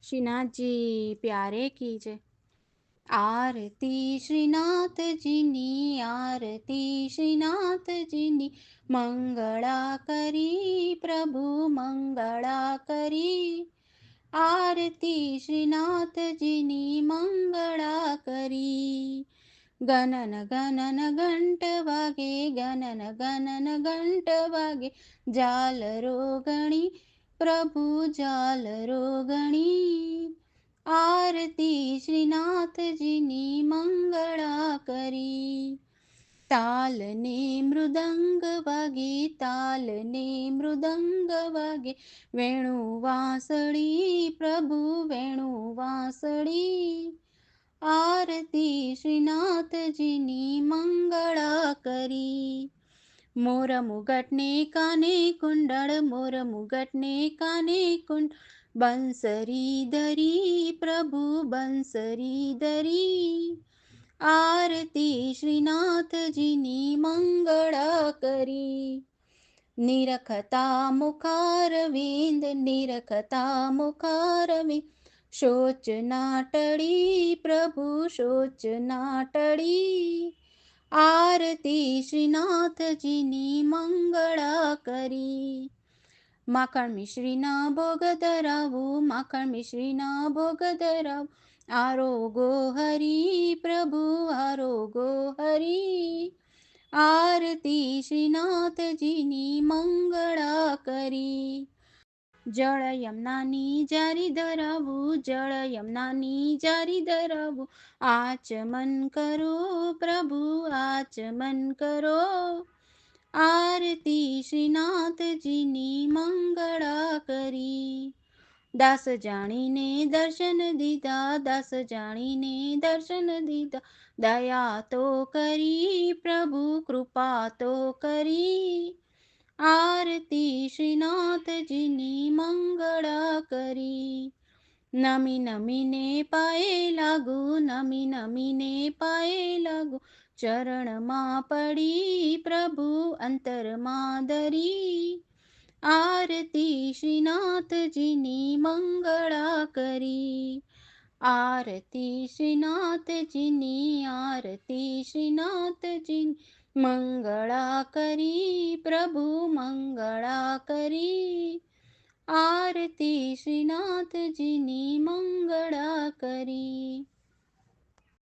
श्रीनाथ जी प्यारे की जय। आरती श्रीनाथ जीनी, आरती श्रीनाथ जीनी, मंगला करी प्रभु मंगला करी। आरती श्रीनाथ जीनी मंगला करी। गणन गणन घंट वागे, गणन गणन घंट वागे, झालरो गणी प्रभु झालरो गणी। आरती श्रीनाथजीनी मंगळा करी। तालने मृदंग वागे, तालने मृदंग वागे, वेणु वासळी प्रभु वेणु वासळी। आरती श्रीनाथजीनी मंगळा करी। मोर मुगटने काने कुंडळ, मोर मुगटने काने कुंड, बंसरी धरी प्रभु बंसरी धरी। आरती श्रीनाथजीनी मंगळा करी। निरखता मुखारविंद, निरखता मुखारविंद, शोच नाटळी प्रभु शोच नाटळी। आरती श्रीनाथजीनी मंगळा करी। माखण मिश्रीना भोग धरावू, माखण मिश्रीना भोग धरावू, आरोगो हरी प्रभु आरोगो हरी। आरती श्रीनाथजीनी मंगळा करी। जळ यमनानी जारी धरावू, जळ यमनानी जारी धरावू, आचमन करो प्रभु आचमन करो। आरती श्रीनाथजीनी मंगळा करी। दास जाणीने दर्शन दीदा, दास जाणीने दर्शन दीदा, दया तो करी प्रभु कृपा तो करी। आरती श्रीनाथजीनी मंगळा करी। नमी नमीने पाये लागू, नमी नमीने पाये लागू, चरण मा पड़ी प्रभु अंतर मा धरी। आरती श्रीनाथजीनी मंगळा करी। आरती श्रीनाथजीनी, आरती श्रीनाथजीनी, मंगळा करी प्रभु मंगळा करी। आरती श्रीनाथजीनी मंगळा करी।